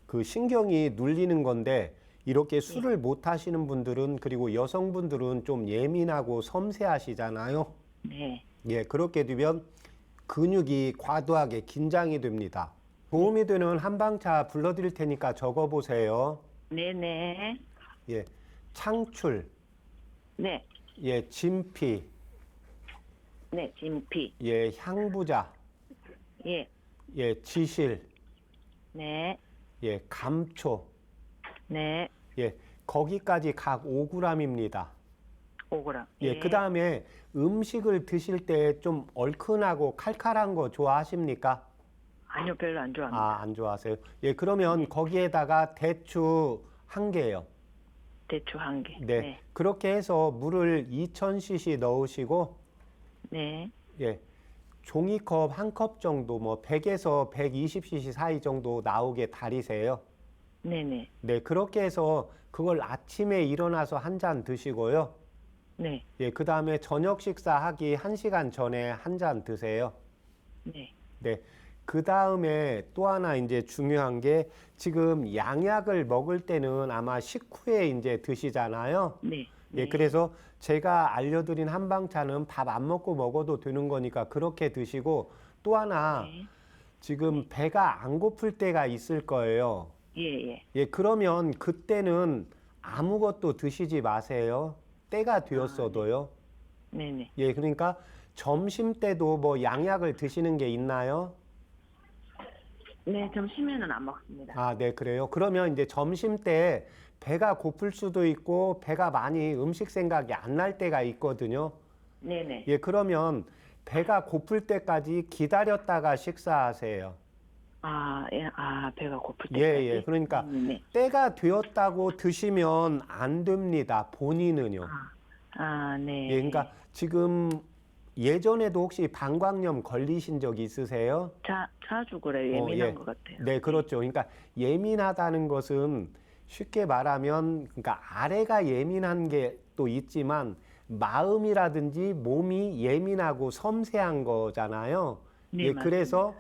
그 신경이 눌리는 건데, 이렇게 술을 못 하시는 분들은, 그리고 여성분들은 좀 예민하고 섬세하시잖아요. 네, 예, 그렇게 되면 근육이 과도하게 긴장이 됩니다. 도움이 되는 한방차 불러드릴 테니까 적어보세요. 네네, 예, 창출, 네, 예, 진피, 네, 진피, 예, 향부자, 예, 예, 지실, 네, 예, 감초, 네, 예, 거기까지 각 5g입니다. 5g. 예, 그 다음에 음식을 드실 때 좀 얼큰하고 칼칼한 거 좋아하십니까? 아니요, 별로 안 좋아합니다. 아, 안 좋아하세요? 예, 그러면 거기에다가 대추 1개요. 대추 1개. 네. 네. 그렇게 해서 물을 2000cc 넣으시고, 네. 예, 종이컵 1컵 정도, 뭐 100에서 120cc 사이 정도 나오게 달이세요. 네네. 네, 그렇게 해서 그걸 아침에 일어나서 한 잔 드시고요. 네. 예, 그 다음에 저녁 식사하기 1시간 전에 한 잔 드세요. 네. 네. 그 다음에 또 하나 이제 중요한 게 지금 양약을 먹을 때는 아마 식후에 이제 드시잖아요. 네. 예, 네. 그래서 제가 알려드린 한방차는 밥 안 먹고 먹어도 되는 거니까 그렇게 드시고 또 하나 네. 지금 배가 안 고플 때가 있을 거예요. 예, 예. 예, 그러면 그때는 아무것도 드시지 마세요. 때가 되었어도요. 네네. 예, 그러니까 점심 때도 뭐 양약을 드시는 게 있나요? 네, 점심에는 안 먹습니다. 아, 네, 그래요. 그러면 이제 점심 때 배가 고플 수도 있고 배가 많이 음식 생각이 안 날 때가 있거든요. 네네. 예, 그러면 배가 고플 때까지 기다렸다가 식사하세요. 예, 배가 고플 예, 때까지. 예. 그러니까 네. 때가 되었다고 드시면 안 됩니다. 본인은요. 네. 예, 그러니까 지금 예전에도 혹시 방광염 걸리신 적 있으세요? 자주 그래요. 예민한 예. 것 같아요. 네, 그렇죠. 그러니까 예민하다는 것은 쉽게 말하면 그러니까 아래가 예민한 게 또 있지만 마음이라든지 몸이 예민하고 섬세한 거잖아요. 네, 예, 맞습니다. 그래서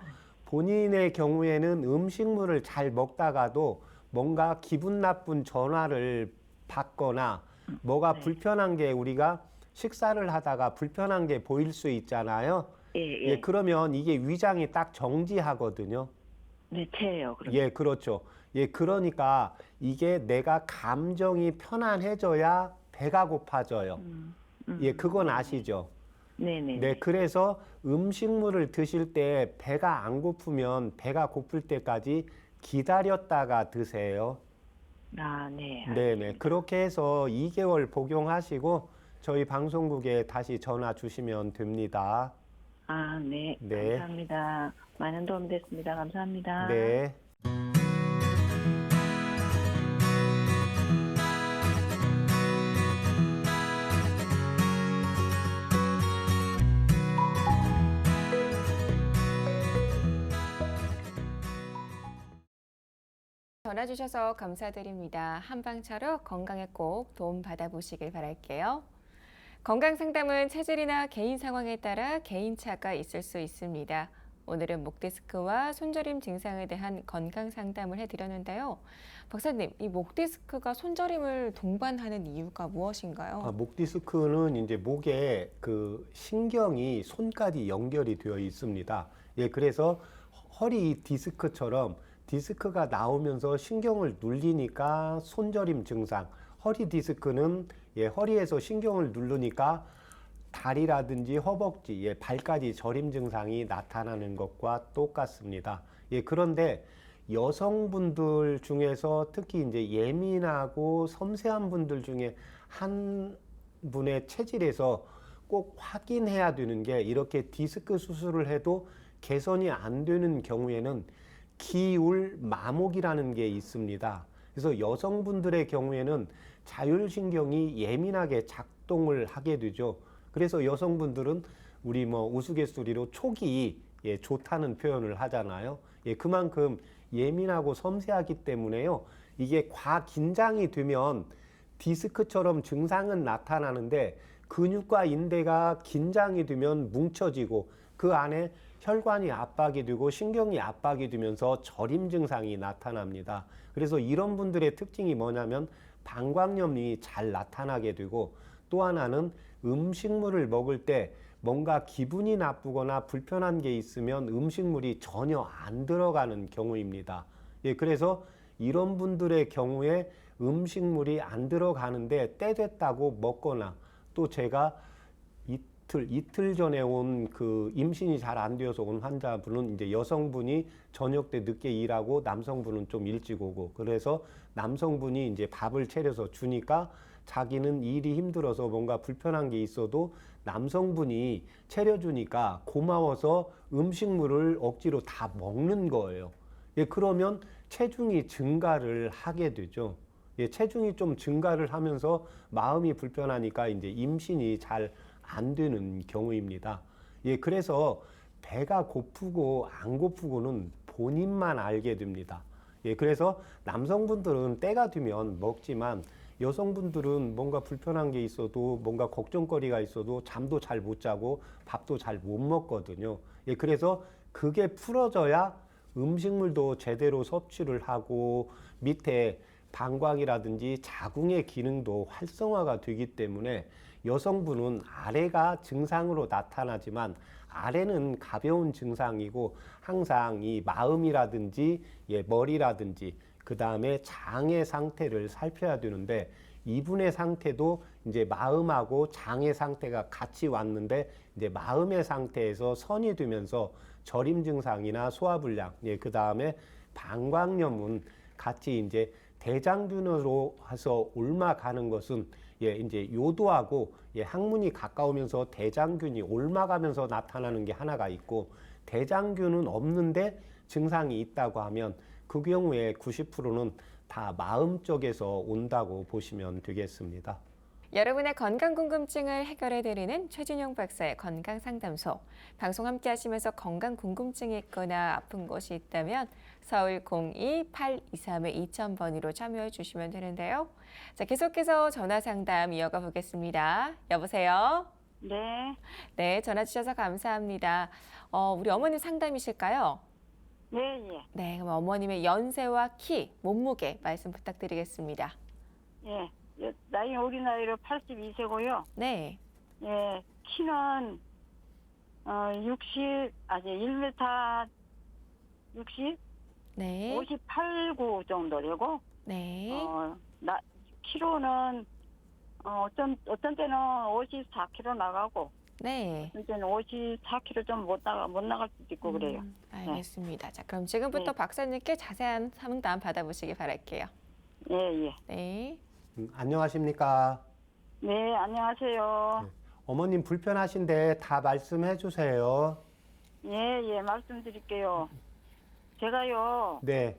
본인의 경우에는 음식물을 잘 먹다가도 뭔가 기분 나쁜 전화를 받거나 뭐가 네. 불편한 게 우리가 식사를 하다가 불편한 게 보일 수 있잖아요. 예, 예, 그러면 이게 위장이 딱 정지하거든요. 네, 체예요. 그럼. 예, 그렇죠. 예, 그러니까 이게 내가 감정이 편안해져야 배가 고파져요. 예, 그건 아시죠? 네네. 네, 그래서 음식물을 드실 때 배가 안 고프면 배가 고플 때까지 기다렸다가 드세요. 네. 네네. 그렇게 해서 2개월 복용하시고 저희 방송국에 다시 전화 주시면 됩니다. 네. 네. 감사합니다. 많은 도움 됐습니다. 감사합니다. 네. 전화 주셔서 감사드립니다. 한방차로 건강에 꼭 도움 받아보시길 바랄게요. 건강 상담은 체질이나 개인 상황에 따라 개인차가 있을 수 있습니다. 오늘은 목 디스크와 손저림 증상에 대한 건강 상담을 해드렸는데요. 박사님, 이 목 디스크가 손저림을 동반하는 이유가 무엇인가요? 목 디스크는 이제 목에 그 신경이 손까지 연결이 되어 있습니다. 예, 그래서 허리 디스크처럼 디스크가 나오면서 신경을 눌리니까 손저림 증상, 허리 디스크는 허리에서 신경을 누르니까 다리라든지 허벅지, 발까지 저림 증상이 나타나는 것과 똑같습니다. 그런데 여성분들 중에서 특히 이제 예민하고 섬세한 분들 중에 한 분의 체질에서 꼭 확인해야 되는 게 이렇게 디스크 수술을 해도 개선이 안 되는 경우에는 기울 마목이라는 게 있습니다. 그래서 여성분들의 경우에는 자율신경이 예민하게 작동을 하게 되죠. 그래서 여성분들은 우리 뭐 우스갯소리로 촉이 좋다는 표현을 하잖아요. 그만큼 예민하고 섬세하기 때문에요. 이게 과긴장이 되면 디스크처럼 증상은 나타나는데 근육과 인대가 긴장이 되면 뭉쳐지고 그 안에 혈관이 압박이 되고 신경이 압박이 되면서 저림 증상이 나타납니다. 그래서 이런 분들의 특징이 뭐냐면 방광염이 잘 나타나게 되고 또 하나는 음식물을 먹을 때 뭔가 기분이 나쁘거나 불편한 게 있으면 음식물이 전혀 안 들어가는 경우입니다. 그래서 이런 분들의 경우에 음식물이 안 들어가는데 때 됐다고 먹거나 또 제가 이틀 전에 온 그 임신이 잘 안 되어서 온 환자분은 이제 여성분이 저녁 때 늦게 일하고 남성분은 좀 일찍 오고 그래서 남성분이 이제 밥을 차려서 주니까 자기는 일이 힘들어서 뭔가 불편한 게 있어도 남성분이 차려주니까 고마워서 음식물을 억지로 다 먹는 거예요. 예, 그러면 체중이 증가를 하게 되죠. 예, 체중이 좀 증가를 하면서 마음이 불편하니까 이제 임신이 잘 안 되는 경우입니다. 예, 그래서 배가 고프고 안 고프고는 본인만 알게 됩니다. 예, 그래서 남성분들은 때가 되면 먹지만 여성분들은 뭔가 불편한 게 있어도 뭔가 걱정거리가 있어도 잠도 잘 못 자고 밥도 잘 못 먹거든요. 예, 그래서 그게 풀어져야 음식물도 제대로 섭취를 하고 밑에 방광이라든지 자궁의 기능도 활성화가 되기 때문에 여성분은 아래가 증상으로 나타나지만 아래는 가벼운 증상이고 항상 이 마음이라든지 예, 머리라든지 그 다음에 장의 상태를 살펴야 되는데 이분의 상태도 이제 마음하고 장의 상태가 같이 왔는데 이제 마음의 상태에서 선이 되면서 저림 증상이나 소화불량, 예, 그 다음에 방광염은 같이 이제 대장균으로 해서 옮아가는 것은 예, 이제 요도하고 예, 항문이 가까우면서 대장균이 옮아가면서 나타나는 게 하나가 있고 대장균은 없는데 증상이 있다고 하면 그 경우에 90%는 다 마음 쪽에서 온다고 보시면 되겠습니다. 여러분의 건강 궁금증을 해결해드리는 최진용 박사의 건강상담소. 방송 함께 하시면서 건강 궁금증이 있거나 아픈 것이 있다면 서울 02-823-2000번으로 참여해 주시면 되는데요. 자, 계속해서 전화 상담 이어가 보겠습니다. 여보세요? 네, 네, 전화 주셔서 감사합니다. 우리 어머님 상담이실까요? 예, 예, 네, 그럼 어머님의 연세와 키, 몸무게 말씀 부탁드리겠습니다. 예. 나이 우리 나이로 82세고요. 네, 예, 키는 1m 60, 네, 58, 9 정도 되고, 네, 키로는 어떤 때는 54kg 나가고, 네. 어떤 때는 54kg 좀 못 나갈 수도 있고 그래요. 알겠습니다. 자, 그럼 지금부터 네. 박사님께 자세한 상담 받아보시기 바랄게요. 예, 예. 네. 안녕하십니까? 네, 안녕하세요. 어머님 불편하신데 다 말씀해 주세요. 예, 예, 말씀드릴게요. 제가요, 네,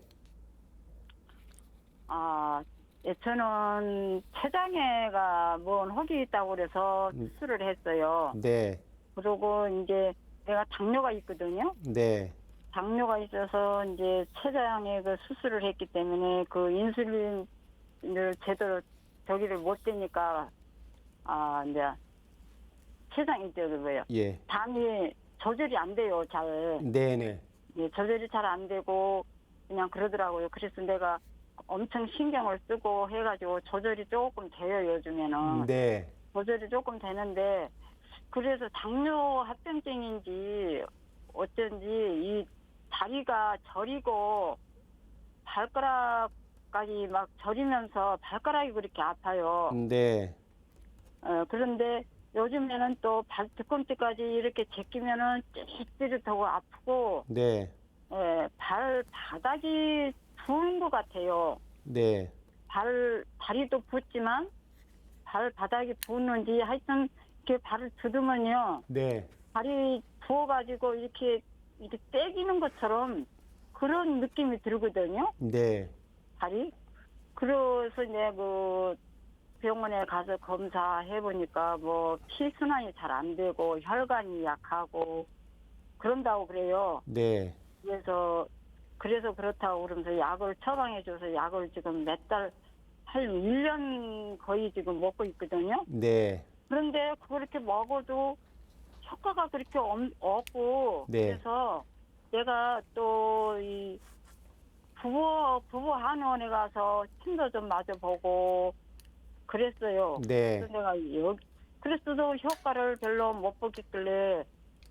저는 췌장애가 뭔 혹이 있다고 그래서 수술을 했어요. 네, 그리고 이제 내가 당뇨가 있거든요. 네, 당뇨가 있어서 이제 췌장애 그 수술을 했기 때문에 그 인슐린을 제대로 저기를 못 대니까 이제 췌장이 뭐예요? 예, 당이 조절이 안 돼요, 잘. 네네, 예, 조절이 잘 안 되고 그냥 그러더라고요. 그래서 내가 엄청 신경을 쓰고 해가지고 조절이 조금 돼요, 요즘에는. 네, 조절이 조금 되는데 그래서 당뇨 합병증인지 어쩐지 이 다리가 저리고 발가락까지 막 저리면서 발가락이 그렇게 아파요. 네, 그런데 요즘에는 또 뒤꿈치까지 이렇게 제끼면은 찌릿찌릿하고 아프고 네, 발바닥이 부은 것 같아요. 네, 다리도 붓지만 발바닥이 부었는지 하여튼 이렇게 발을 두드면요. 네, 발이 부어가지고 이렇게 떼기는 것처럼 그런 느낌이 들거든요. 네, 발이. 그래서 이제 그 병원에 가서 검사해 보니까 뭐 피순환이 잘 안 되고 혈관이 약하고 그런다고 그래요. 네, 그래서 그렇다고 그러면서 약을 처방해줘서 약을 지금 몇 달, 한 1년 거의 지금 먹고 있거든요. 네, 그런데 그렇게 먹어도 효과가 그렇게 없고, 네. 그래서 내가 또 이 부부 한의원에 가서 침도 좀 맞아보고 그랬어요. 네, 그래서 내가 그랬어도 효과를 별로 못 보겠길래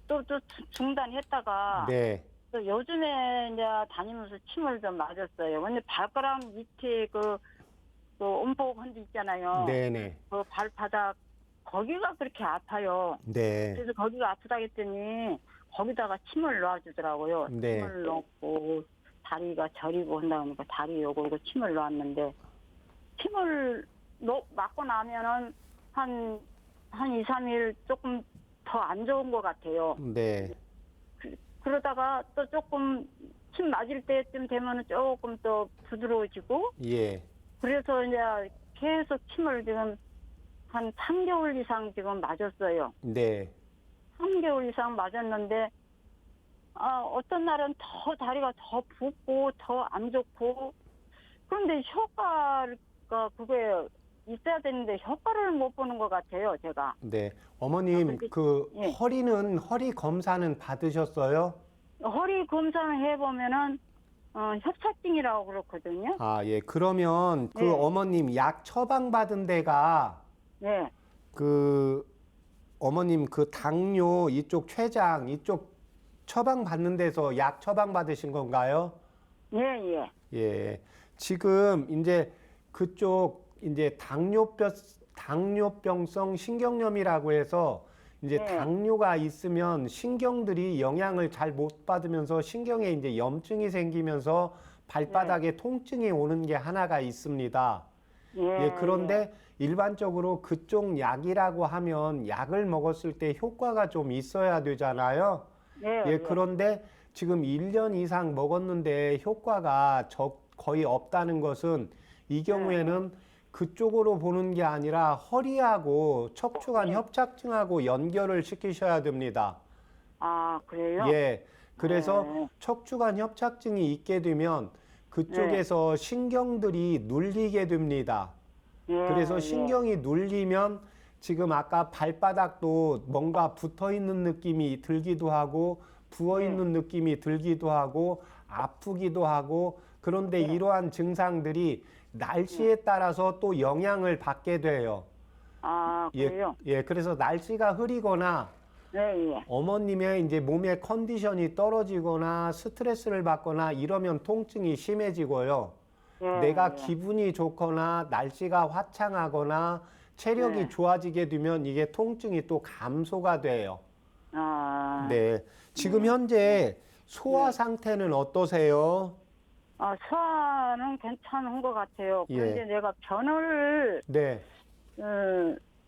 또 중단했다가 네, 또 요즘에 이제 다니면서 침을 좀 맞았어요. 근데 발가락 밑에 그 움푹 한데 있잖아요. 네네, 그 발바닥 거기가 그렇게 아파요. 네, 그래서 거기가 아프다 했더니 거기다가 침을 놔주더라고요. 네. 침을 넣고 다리가 저리고 한다 보니까 다리 요거 침을 놨는데 침을 맞고 나면은 한 한 2, 3일 조금 더 안 좋은 것 같아요. 네. 그러다가 또 조금 침 맞을 때쯤 되면은 조금 또 부드러워지고, 예. 그래서 이제 계속 침을 지금 한 3개월 이상 지금 맞았어요. 네. 3개월 이상 맞았는데, 어떤 날은 더 다리가 더 붓고 더 안 좋고, 그런데 효과가 그게 있어야 되는데 효과를 못 보는 것 같아요, 제가. 네. 어머님, 근데- 그 예. 허리 검사는 받으셨어요? 허리 검사를 해보면은 협착증이라고 그렇거든요. 아, 예. 그러면 그 네. 어머님 약 처방 받은 데가 네, 그 어머님 그 당뇨 이쪽 췌장 이쪽 처방 받는 데서 약 처방 받으신 건가요? 예, 예. 예. 지금 이제 그쪽 이제 당뇨병성 신경염이라고 해서 이제 네. 당뇨가 있으면 신경들이 영향을 잘 못 받으면서 신경에 이제 염증이 생기면서 발바닥에 통증이 오는 게 하나가 있습니다. 예, 그런데 일반적으로 그쪽 약이라고 하면 약을 먹었을 때 효과가 좀 있어야 되잖아요. 예, 그런데 지금 1년 이상 먹었는데 효과가 거의 없다는 것은 이 경우에는 그쪽으로 보는 게 아니라 허리하고 척추관 협착증하고 연결을 시키셔야 됩니다. 아, 그래요? 예. 그래서 네. 척추관 협착증이 있게 되면 그쪽에서 신경들이 눌리게 됩니다. 예, 그래서 신경이 눌리면 지금 아까 발바닥도 뭔가 붙어 있는 느낌이 들기도 하고 부어 있는 느낌이 들기도 하고 아프기도 하고 그런데 이러한 증상들이 날씨에 따라서 또 영향을 받게 돼요. 아, 예, 그래요? 예, 그래서 날씨가 흐리거나 네, 예. 어머님의 이제 몸의 컨디션이 떨어지거나 스트레스를 받거나 이러면 통증이 심해지고요. 예, 내가 예. 기분이 좋거나 날씨가 화창하거나 체력이 네. 좋아지게 되면 이게 통증이 또 감소가 돼요. 아, 네. 지금 현재 소화 상태는 어떠세요? 소화는 괜찮은 것 같아요. 예. 그런데 내가 변을, 네.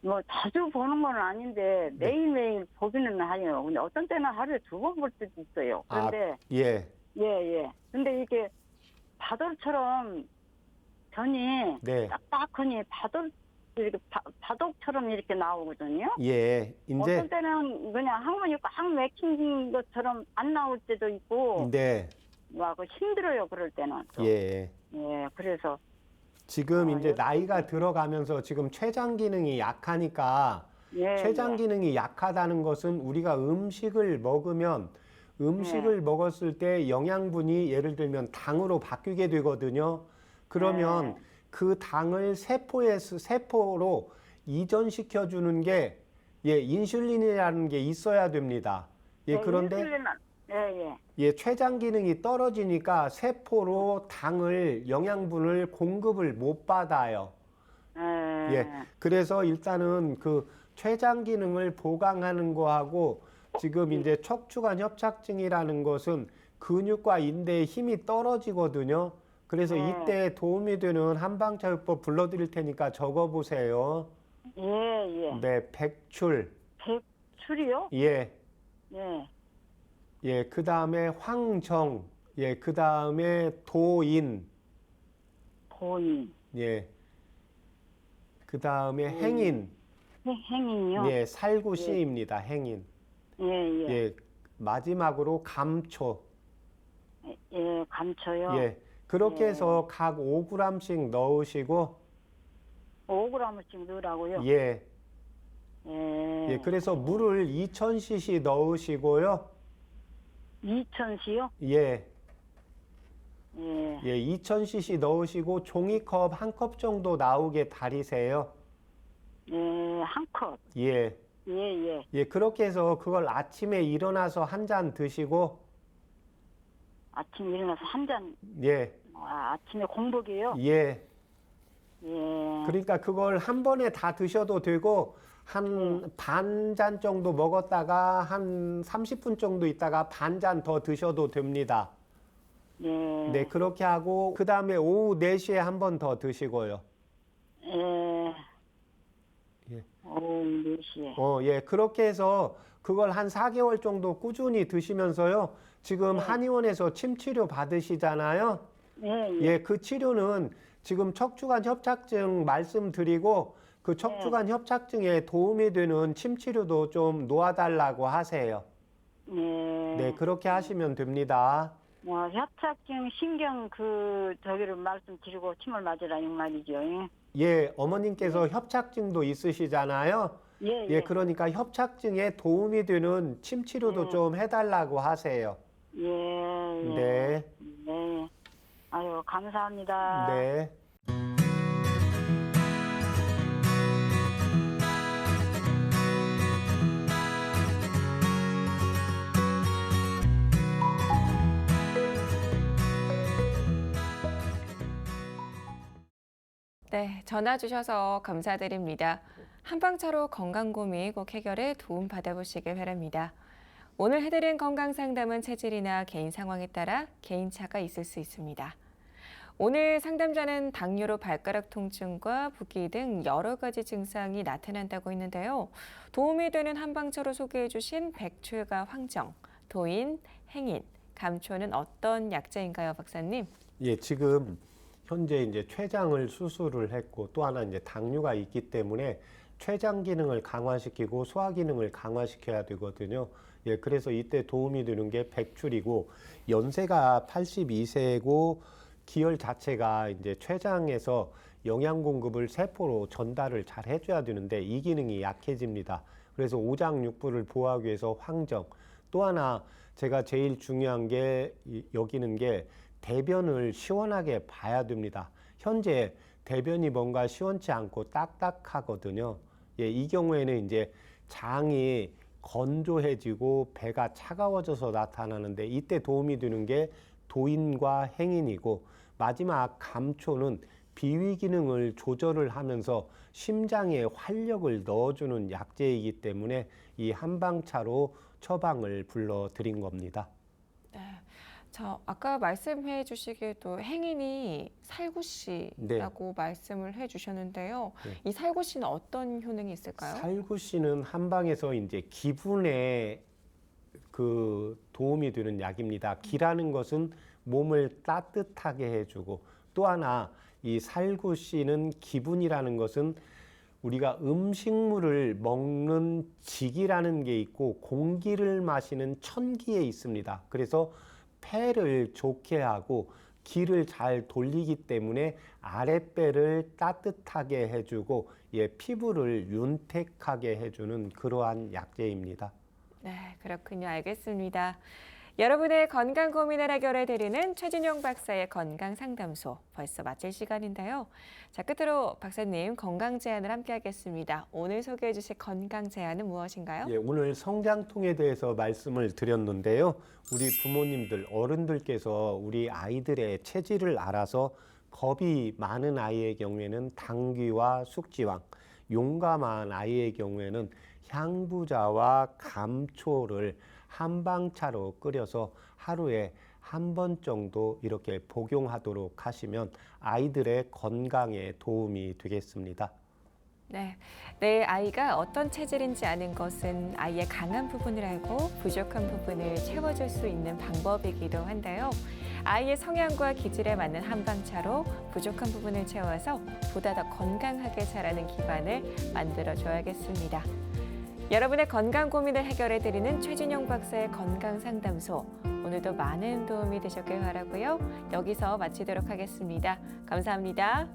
뭐, 자주 보는 건 아닌데, 매일매일 보기는 하요. 근데 어떤 때는 하루에 2번 볼 때도 있어요. 그런데, 예. 예, 예. 근데 이게 바돌처럼 변이 네. 딱딱하니 이렇게 바둑처럼 이렇게 나오거든요. 예. 이제 어떤 때는 그냥 항문이 꽉 막힌 것처럼 안 나올 때도 있고, 네. 막 힘들어요, 그럴 때는. 또. 예. 예, 그래서, 지금 이제 이렇게 나이가 들어가면서 지금 췌장 기능이 약하니까 예. 췌장 기능이 약하다는 것은 우리가 음식을 먹으면 음식을 먹었을 때 영양분이 예를 들면 당으로 바뀌게 되거든요. 그러면 그 당을 세포로 이전시켜 주는 게 인슐린이라는 게 있어야 됩니다. 그런데 인슐린은, 예. 췌장 기능이 떨어지니까 세포로 당을 영양분을 공급을 못 받아요. 그래서 일단은 그 췌장 기능을 보강하는 거하고 지금 이제 척추관 협착증이라는 것은 근육과 인대의 힘이 떨어지거든요. 그래서 이때 도움이 되는 한방차요법 불러드릴 테니까 적어보세요. 예. 네, 백출. 백출이요? 예. 예. 예, 그 다음에 황정. 예, 그 다음에 도인. 도인. 예. 그 다음에 행인. 행인이요? 예, 살구시입니다. 행인. 예. 예, 마지막으로 감초. 예, 감초요? 예, 그렇게 해서 각 5g씩 넣으시고, 5g씩 넣으라고요? 예, 예. 그래서 물을 2000cc 넣으시고요. 2000시요? 예, 예. 2000cc 넣으시고 종이컵 한 컵 정도 나오게 다리세요. 예, 한 컵. 예, 예. 그렇게 해서 그걸 아침에 일어나서 한 잔 드시고, 아침 일어나서 한 잔, 예, 아침에 공복이에요? 예. 예. 그러니까 그걸 한 번에 다 드셔도 되고, 한 반 잔 정도 먹었다가 한 30분 정도 있다가 반 잔 더 드셔도 됩니다. 예. 네, 그렇게 하고 그 다음에 오후 4시에 한 번 더 드시고요. 예. 오후 4시에. 예, 그렇게 해서 그걸 한 4개월 정도 꾸준히 드시면서요. 지금 네. 한의원에서 침 치료 받으시잖아요. 예, 예. 예, 그 치료는 지금 척추관 협착증 말씀드리고 그 척추관 협착증에 도움이 되는 침 치료도 좀 놓아달라고 하세요. 네. 네, 그렇게 하시면 됩니다. 협착증 신경 저기를 말씀드리고 침을 맞으라 이 말이죠. 예, 어머님께서 협착증도 있으시잖아요. 예, 예, 그러니까 협착증에 도움이 되는 침 치료도 좀 해달라고 하세요. 예, 예. 네, 네. 아유, 감사합니다. 네. 네, 전화 주셔서 감사드립니다. 한방차로 건강 고민 꼭 해결에 도움 받아보시길 바랍니다. 오늘 해드린 건강 상담은 체질이나 개인 상황에 따라 개인차가 있을 수 있습니다. 오늘 상담자는 당뇨로 발가락 통증과 붓기 등 여러 가지 증상이 나타난다고 했는데요. 도움이 되는 한방차로 소개해 주신 백출과 황정, 도인, 행인, 감초는 어떤 약재인가요, 박사님? 예, 지금 현재 이제 췌장을 수술을 했고 또 하나 이제 당뇨가 있기 때문에 췌장 기능을 강화시키고 소화 기능을 강화시켜야 되거든요. 예, 그래서 이때 도움이 되는 게 백출이고 연세가 82세고 기혈 자체가 이제 췌장에서 영양 공급을 세포로 전달을 잘 해줘야 되는데 이 기능이 약해집니다. 그래서 오장육부를 보호하기 위해서 황정. 또 하나 제가 제일 중요한 게 여기는 게 대변을 시원하게 봐야 됩니다. 현재 대변이 뭔가 시원치 않고 딱딱하거든요. 예, 이 경우에는 이제 장이 건조해지고 배가 차가워져서 나타나는데 이때 도움이 되는 게 도인과 행인이고 마지막 감초는 비위 기능을 조절을 하면서 심장에 활력을 넣어주는 약재이기 때문에 이 한방차로 처방을 불러드린 겁니다. 네. 아까 말씀해 주시기에도 행인이 살구씨라고 말씀을 해 주셨는데요. 네. 이 살구씨는 어떤 효능이 있을까요? 살구씨는 한방에서 이제 기분에 도움이 되는 약입니다. 기라는 것은 몸을 따뜻하게 해주고 또 하나 이 살구씨는 기분이라는 것은 우리가 음식물을 먹는 직이라는 게 있고 공기를 마시는 천기에 있습니다. 그래서 폐를 좋게 하고 기를 잘 돌리기 때문에 아랫배를 따뜻하게 해주고 피부를 윤택하게 해주는 그러한 약재입니다. 네, 그렇군요. 알겠습니다. 여러분의 건강 고민을 해결해 드리는 최진용 박사의 건강 상담소 벌써 마칠 시간인데요. 자, 끝으로 박사님 건강 제안을 함께 하겠습니다. 오늘 소개해 주실 건강 제안은 무엇인가요? 예, 오늘 성장통에 대해서 말씀을 드렸는데요. 우리 부모님들, 어른들께서 우리 아이들의 체질을 알아서 겁이 많은 아이의 경우에는 당귀와 숙지황, 용감한 아이의 경우에는 향부자와 감초를 한방차로 끓여서 하루에 한 번 정도 이렇게 복용하도록 하시면 아이들의 건강에 도움이 되겠습니다. 네, 내 아이가 어떤 체질인지 아는 것은 아이의 강한 부분을 알고 부족한 부분을 채워줄 수 있는 방법이기도 한데요. 아이의 성향과 기질에 맞는 한방차로 부족한 부분을 채워서 보다 더 건강하게 자라는 기반을 만들어줘야겠습니다. 여러분의 건강 고민을 해결해드리는 최진용 박사의 건강상담소. 오늘도 많은 도움이 되셨길 바라고요. 여기서 마치도록 하겠습니다. 감사합니다.